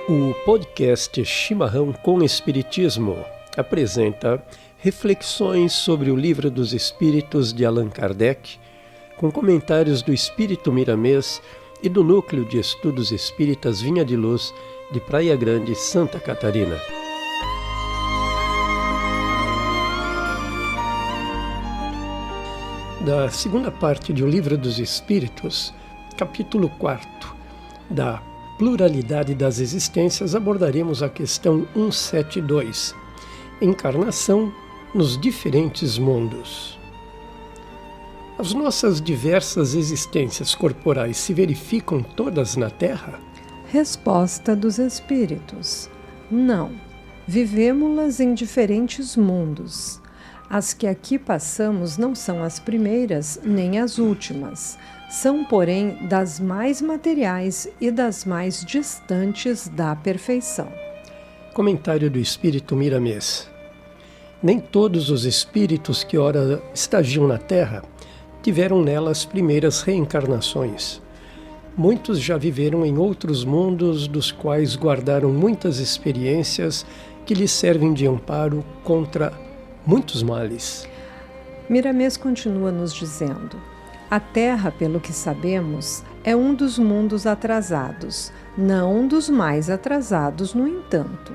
O podcast Chimarrão com Espiritismo apresenta reflexões sobre o Livro dos Espíritos de Allan Kardec, com comentários do Espírito Miramês e do Núcleo de Estudos Espíritas Vinha de Luz, de Praia Grande, Santa Catarina. Da segunda parte de O Livro dos Espíritos, capítulo 4, da Pluralidade das Existências, abordaremos a questão 172, Encarnação nos diferentes mundos. As nossas diversas existências corporais se verificam todas na Terra? Resposta dos Espíritos: não. Vivemo-las em diferentes mundos. As que aqui passamos não são as primeiras nem as últimas. São, porém, das mais materiais e das mais distantes da perfeição. Comentário do Espírito Miramês. Nem todos os espíritos que ora estagiam na Terra tiveram nela as primeiras reencarnações. Muitos já viveram em outros mundos, dos quais guardaram muitas experiências que lhes servem de amparo contra muitos males. Miramês continua nos dizendo: a Terra, pelo que sabemos, é um dos mundos atrasados, não um dos mais atrasados, no entanto.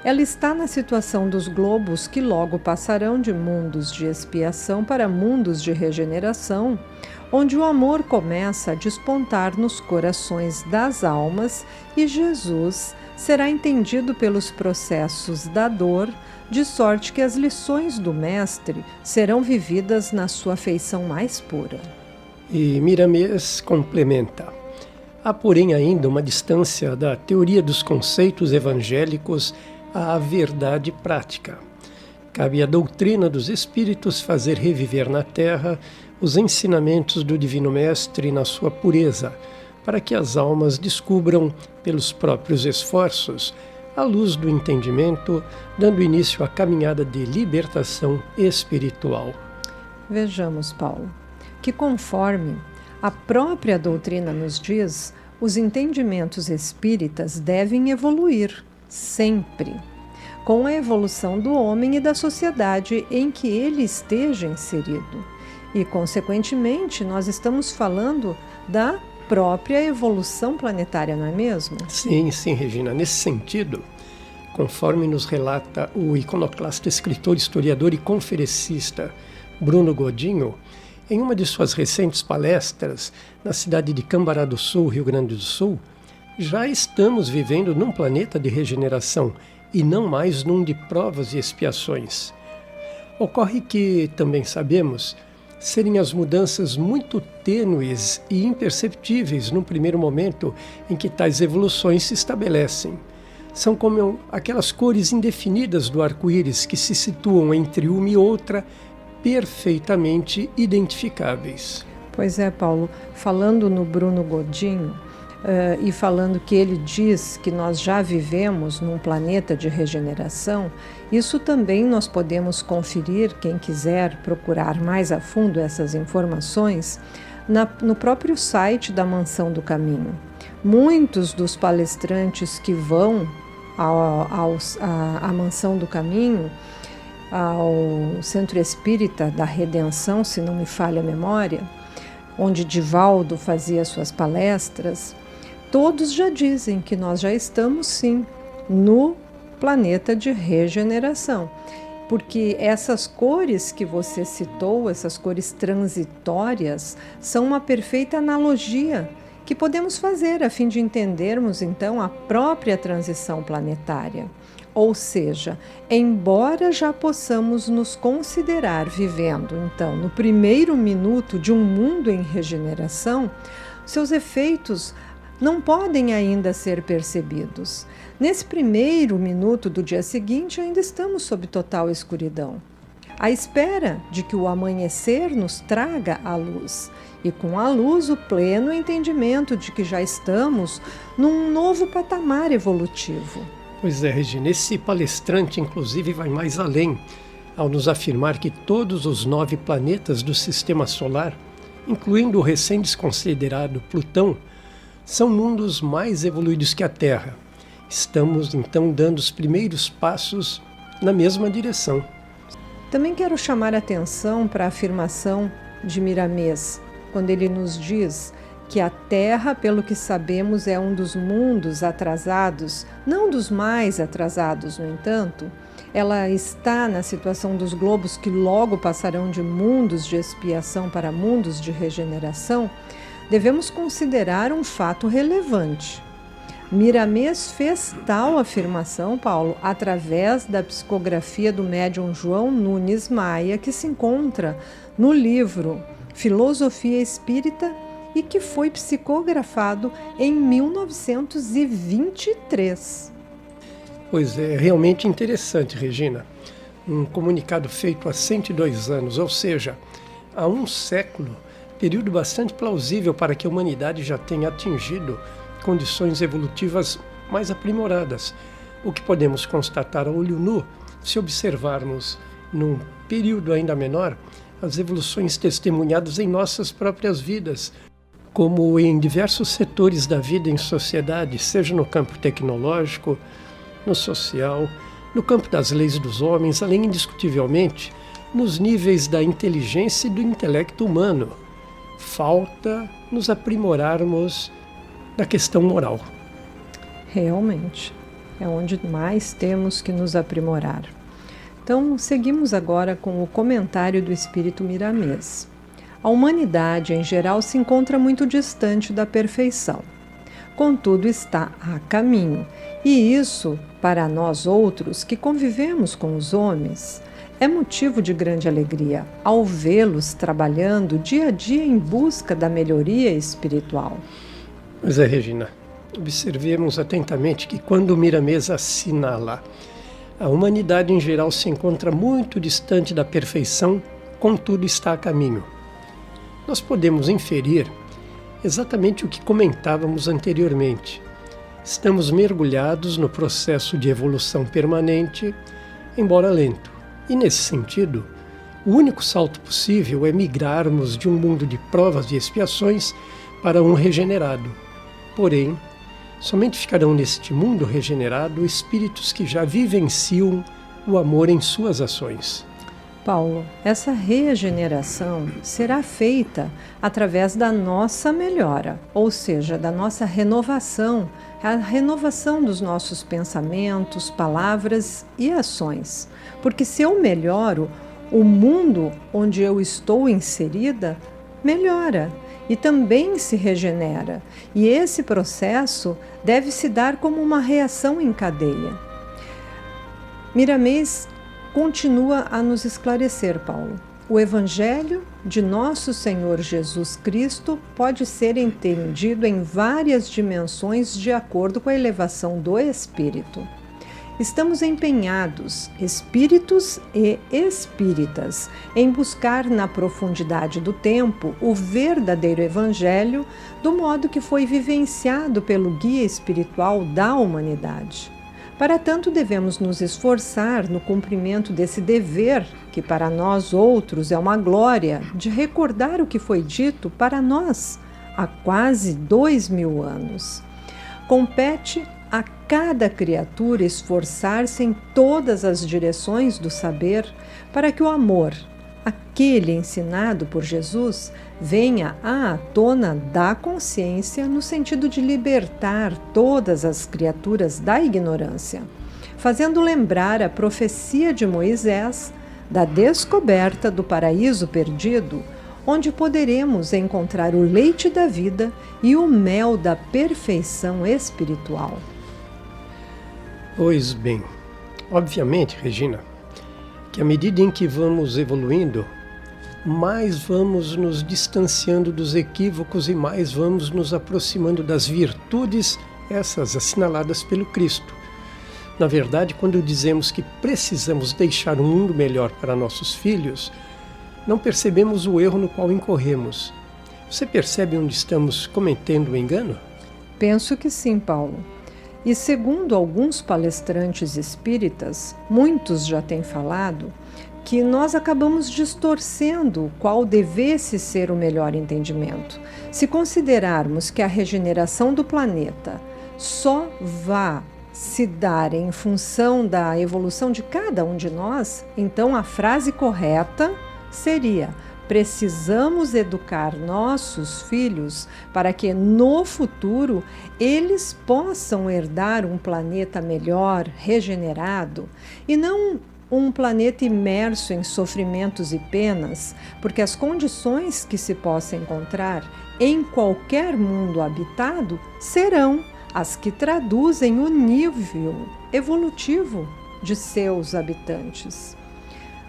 Ela está na situação dos globos que logo passarão de mundos de expiação para mundos de regeneração, onde o amor começa a despontar nos corações das almas e Jesus será entendido pelos processos da dor, de sorte que as lições do Mestre serão vividas na sua feição mais pura. E Miramês complementa: há, porém, ainda uma distância da teoria dos conceitos evangélicos à verdade prática. Cabe à doutrina dos Espíritos fazer reviver na Terra os ensinamentos do Divino Mestre na sua pureza, para que as almas descubram, pelos próprios esforços, a luz do entendimento, dando início à caminhada de libertação espiritual. Vejamos, Paulo, que conforme a própria doutrina nos diz, os entendimentos espíritas devem evoluir, sempre, com a evolução do homem e da sociedade em que ele esteja inserido. E, consequentemente, nós estamos falando da própria evolução planetária, não é mesmo? Sim, Regina. Nesse sentido, conforme nos relata o iconoclasta, escritor, historiador e conferencista Bruno Godinho, em uma de suas recentes palestras na cidade de Cambará do Sul, Rio Grande do Sul, já estamos vivendo num planeta de regeneração e não mais num de provas e expiações. Ocorre que, também sabemos, serem as mudanças muito tênues e imperceptíveis no primeiro momento em que tais evoluções se estabelecem. São como aquelas cores indefinidas do arco-íris que se situam entre uma e outra, perfeitamente identificáveis. Pois é, Paulo, falando no Bruno Godinho, e falando que ele diz que nós já vivemos num planeta de regeneração, isso também nós podemos conferir, quem quiser procurar mais a fundo essas informações, no próprio site da Mansão do Caminho. Muitos dos palestrantes que vão à Mansão do Caminho, ao Centro Espírita da Redenção, se não me falha a memória, onde Divaldo fazia suas palestras, todos já dizem que nós já estamos, sim, no planeta de regeneração. Porque essas cores que você citou, essas cores transitórias, são uma perfeita analogia que podemos fazer a fim de entendermos, então, a própria transição planetária. Ou seja, embora já possamos nos considerar vivendo, então, no primeiro minuto de um mundo em regeneração, seus efeitos não podem ainda ser percebidos. Nesse primeiro minuto do dia seguinte, ainda estamos sob total escuridão, à espera de que o amanhecer nos traga a luz, e com a luz o pleno entendimento de que já estamos num novo patamar evolutivo. Pois é, Regina, esse palestrante inclusive vai mais além, ao nos afirmar que todos os 9 planetas do Sistema Solar, incluindo o recém-desconsiderado Plutão, são mundos mais evoluídos que a Terra. Estamos, então, dando os primeiros passos na mesma direção. Também quero chamar a atenção para a afirmação de Miramês, quando ele nos diz que a Terra, pelo que sabemos, é um dos mundos atrasados, não dos mais atrasados, no entanto. Ela está na situação dos globos que logo passarão de mundos de expiação para mundos de regeneração. Devemos considerar um fato relevante. Miramês fez tal afirmação, Paulo, através da psicografia do médium João Nunes Maia, que se encontra no livro Filosofia Espírita e que foi psicografado em 1923. Pois é, realmente interessante, Regina. Um comunicado feito há 102 anos, ou seja, há um século, período bastante plausível para que a humanidade já tenha atingido condições evolutivas mais aprimoradas, o que podemos constatar a olho nu se observarmos, num período ainda menor, as evoluções testemunhadas em nossas próprias vidas, como em diversos setores da vida em sociedade, seja no campo tecnológico, no social, no campo das leis dos homens, além, indiscutivelmente, nos níveis da inteligência e do intelecto humano. Falta nos aprimorarmos na questão moral. Realmente, é onde mais temos que nos aprimorar. Então, seguimos agora com o comentário do Espírito Miramês. A humanidade, em geral, se encontra muito distante da perfeição. Contudo, está a caminho, e isso, para nós outros que convivemos com os homens, é motivo de grande alegria ao vê-los trabalhando dia a dia em busca da melhoria espiritual. Pois é, Regina, observemos atentamente que quando o Miramês assinala a humanidade em geral se encontra muito distante da perfeição, contudo está a caminho. Nós podemos inferir exatamente o que comentávamos anteriormente. Estamos mergulhados no processo de evolução permanente, embora lento. E nesse sentido, o único salto possível é migrarmos de um mundo de provas e expiações para um regenerado. Porém, somente ficarão neste mundo regenerado espíritos que já vivenciam o amor em suas ações. Paulo, essa regeneração será feita através da nossa melhora, ou seja, da nossa renovação, a renovação dos nossos pensamentos, palavras e ações. Porque se eu melhoro, o mundo onde eu estou inserida melhora e também se regenera. E esse processo deve se dar como uma reação em cadeia. Miramês continua a nos esclarecer, Paulo. O Evangelho de Nosso Senhor Jesus Cristo pode ser entendido em várias dimensões de acordo com a elevação do espírito. Estamos empenhados, espíritos e espíritas, em buscar na profundidade do tempo o verdadeiro Evangelho do modo que foi vivenciado pelo guia espiritual da humanidade. Para tanto, devemos nos esforçar no cumprimento desse dever, que para nós outros é uma glória, de recordar o que foi dito para nós há quase 2000 anos. Compete a cada criatura esforçar-se em todas as direções do saber para que o amor, aquele ensinado por Jesus, venha à tona da consciência no sentido de libertar todas as criaturas da ignorância, fazendo lembrar a profecia de Moisés da descoberta do paraíso perdido, onde poderemos encontrar o leite da vida e o mel da perfeição espiritual. Pois bem, obviamente, Regina, que à medida em que vamos evoluindo, mais vamos nos distanciando dos equívocos e mais vamos nos aproximando das virtudes, essas assinaladas pelo Cristo. Na verdade, quando dizemos que precisamos deixar um mundo melhor para nossos filhos, não percebemos o erro no qual incorremos. Você percebe onde estamos cometendo o engano? Penso que sim, Paulo. E segundo alguns palestrantes espíritas, muitos já têm falado, que nós acabamos distorcendo qual devesse ser o melhor entendimento. Se considerarmos que a regeneração do planeta só vá se dar em função da evolução de cada um de nós, então a frase correta seria: precisamos educar nossos filhos para que no futuro eles possam herdar um planeta melhor, regenerado, e não um planeta imerso em sofrimentos e penas, porque as condições que se possa encontrar em qualquer mundo habitado serão as que traduzem o nível evolutivo de seus habitantes.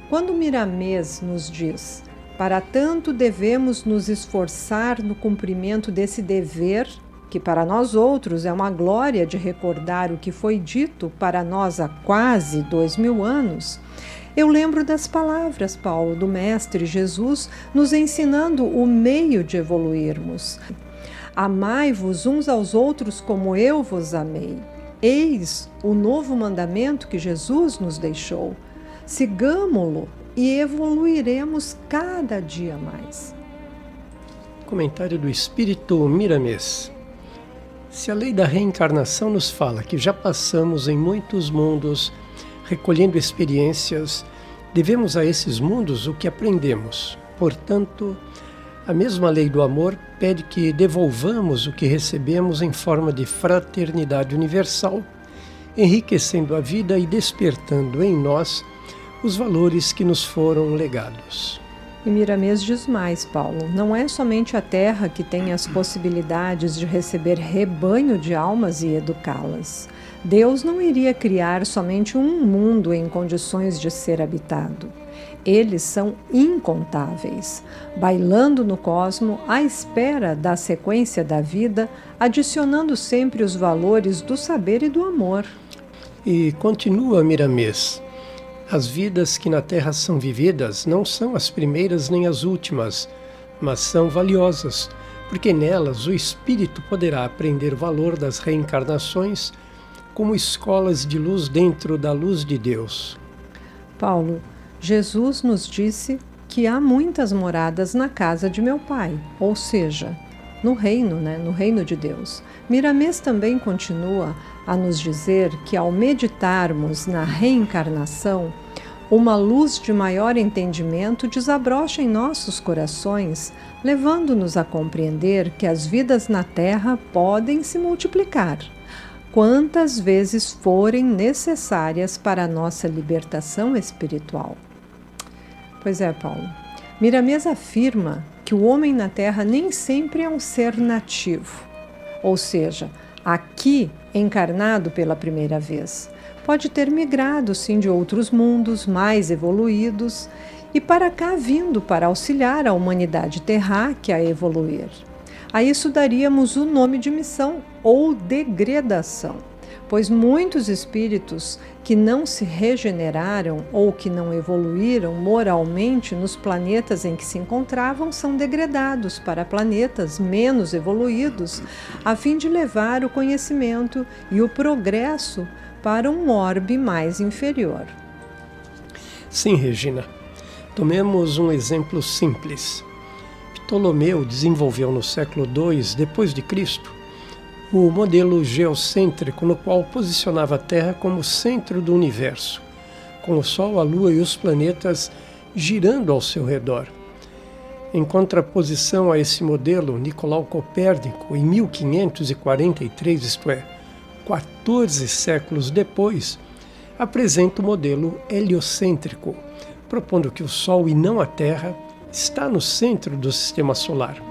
Quando Miramês nos diz: para tanto devemos nos esforçar no cumprimento desse dever, que para nós outros é uma glória de recordar o que foi dito para nós há quase 2000 anos, eu lembro das palavras, Paulo, do Mestre Jesus, nos ensinando o meio de evoluirmos. Amai-vos uns aos outros como eu vos amei. Eis o novo mandamento que Jesus nos deixou. Sigamo-lo e evoluiremos cada dia mais. Comentário do Espírito Miramês. Se a lei da reencarnação nos fala que já passamos em muitos mundos recolhendo experiências, devemos a esses mundos o que aprendemos. Portanto, a mesma lei do amor pede que devolvamos o que recebemos em forma de fraternidade universal, enriquecendo a vida e despertando em nós os valores que nos foram legados. E Miramês diz mais, Paulo: não é somente a Terra que tem as possibilidades de receber rebanho de almas e educá-las. Deus não iria criar somente um mundo em condições de ser habitado. Eles são incontáveis, bailando no cosmo à espera da sequência da vida, adicionando sempre os valores do saber e do amor. E continua Miramês: as vidas que na Terra são vividas não são as primeiras nem as últimas, mas são valiosas, porque nelas o espírito poderá aprender o valor das reencarnações como escolas de luz dentro da luz de Deus. Paulo, Jesus nos disse que há muitas moradas na casa de meu Pai, ou seja, no reino de Deus. Miramês também continua a nos dizer que ao meditarmos na reencarnação, uma luz de maior entendimento desabrocha em nossos corações, levando-nos a compreender que as vidas na Terra podem se multiplicar, quantas vezes forem necessárias para a nossa libertação espiritual. Pois é, Paulo. Miramês afirma que o homem na Terra nem sempre é um ser nativo, ou seja, aqui encarnado pela primeira vez. Pode ter migrado, sim, de outros mundos mais evoluídos e para cá vindo para auxiliar a humanidade terráquea a evoluir. A isso daríamos o nome de missão ou degradação, pois muitos espíritos que não se regeneraram ou que não evoluíram moralmente nos planetas em que se encontravam são degradados para planetas menos evoluídos, a fim de levar o conhecimento e o progresso para um orbe mais inferior. Sim, Regina. Tomemos um exemplo simples. Ptolomeu desenvolveu no século II d.C. o modelo geocêntrico, no qual posicionava a Terra como centro do universo, com o Sol, a Lua e os planetas girando ao seu redor. Em contraposição a esse modelo, Nicolau Copérnico, em 1543, isto é, 14 séculos depois, apresenta o modelo heliocêntrico, propondo que o Sol e não a Terra está no centro do sistema solar.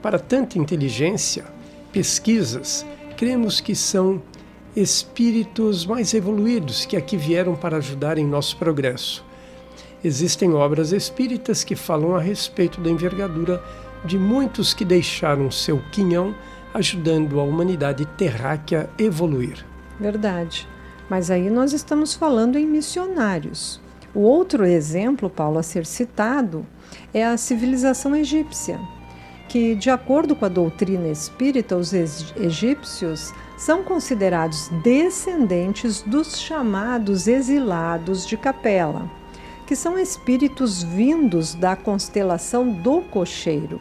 Para tanta inteligência, pesquisas, cremos que são espíritos mais evoluídos que aqui vieram para ajudar em nosso progresso. Existem obras espíritas que falam a respeito da envergadura de muitos que deixaram seu quinhão ajudando a humanidade terráquea a evoluir. Verdade. Mas aí nós estamos falando em missionários. O outro exemplo, Paulo, a ser citado é a civilização egípcia, que, de acordo com a doutrina espírita, os egípcios são considerados descendentes dos chamados exilados de Capela, que são espíritos vindos da constelação do Cocheiro,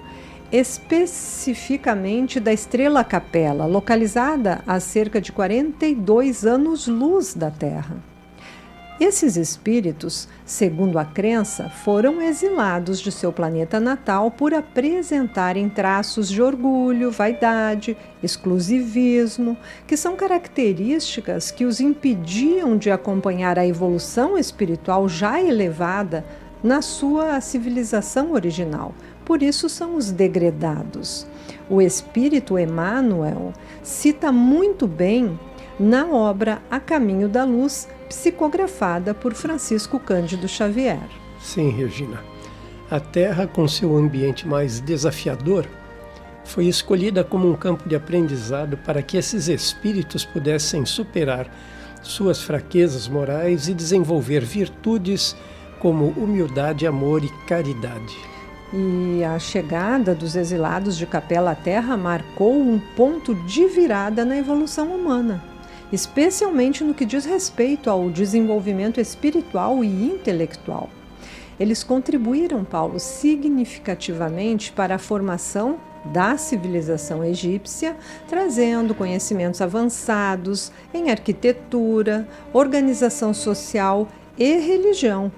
especificamente da estrela Capella, localizada a cerca de 42 anos-luz da Terra. Esses espíritos, segundo a crença, foram exilados de seu planeta natal por apresentarem traços de orgulho, vaidade, exclusivismo, que são características que os impediam de acompanhar a evolução espiritual já elevada na sua civilização original. Por isso são os degredados. O espírito Emmanuel cita muito bem na obra A Caminho da Luz, psicografada por Francisco Cândido Xavier. Sim, Regina. A Terra, com seu ambiente mais desafiador, foi escolhida como um campo de aprendizado para que esses espíritos pudessem superar suas fraquezas morais e desenvolver virtudes como humildade, amor e caridade. E a chegada dos exilados de Capella à Terra marcou um ponto de virada na evolução humana, especialmente no que diz respeito ao desenvolvimento espiritual e intelectual. Eles contribuíram, Paulo, significativamente para a formação da civilização egípcia, trazendo conhecimentos avançados em arquitetura, organização social e religião,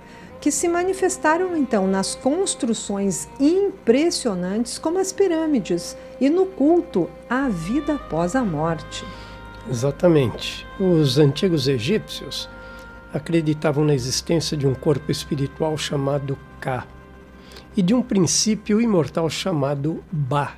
que se manifestaram então nas construções impressionantes como as pirâmides e no culto à vida após a morte. Exatamente. Os antigos egípcios acreditavam na existência de um corpo espiritual chamado Ka e de um princípio imortal chamado Ba,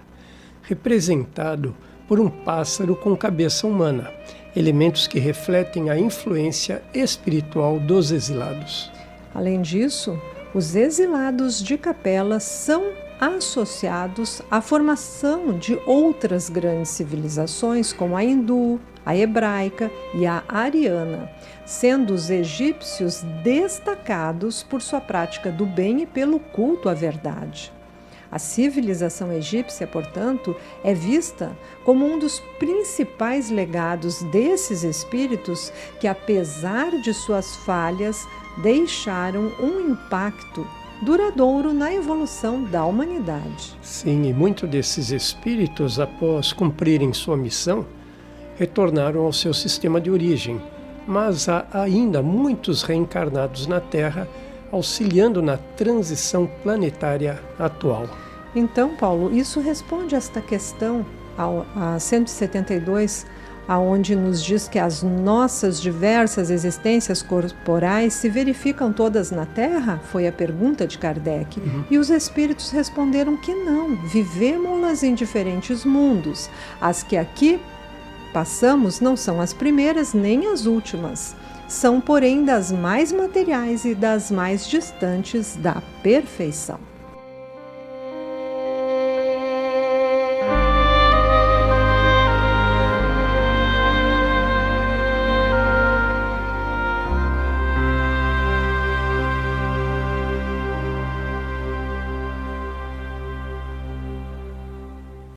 representado por um pássaro com cabeça humana, elementos que refletem a influência espiritual dos exilados. Além disso, os exilados de Capella são associados à formação de outras grandes civilizações, como a hindu, a hebraica e a ariana, sendo os egípcios destacados por sua prática do bem e pelo culto à verdade. A civilização egípcia, portanto, é vista como um dos principais legados desses espíritos que, apesar de suas falhas, deixaram um impacto duradouro na evolução da humanidade. Sim, e muitos desses espíritos, após cumprirem sua missão, retornaram ao seu sistema de origem, mas há ainda muitos reencarnados na Terra, auxiliando na transição planetária atual. Então, Paulo, isso responde a esta questão, a 172, aonde nos diz que as nossas diversas existências corporais se verificam todas na Terra? Foi a pergunta de Kardec. E os espíritos responderam que não, vivemos-las em diferentes mundos. As que aqui passamos não são as primeiras nem as últimas. São, porém, das mais materiais e das mais distantes da perfeição.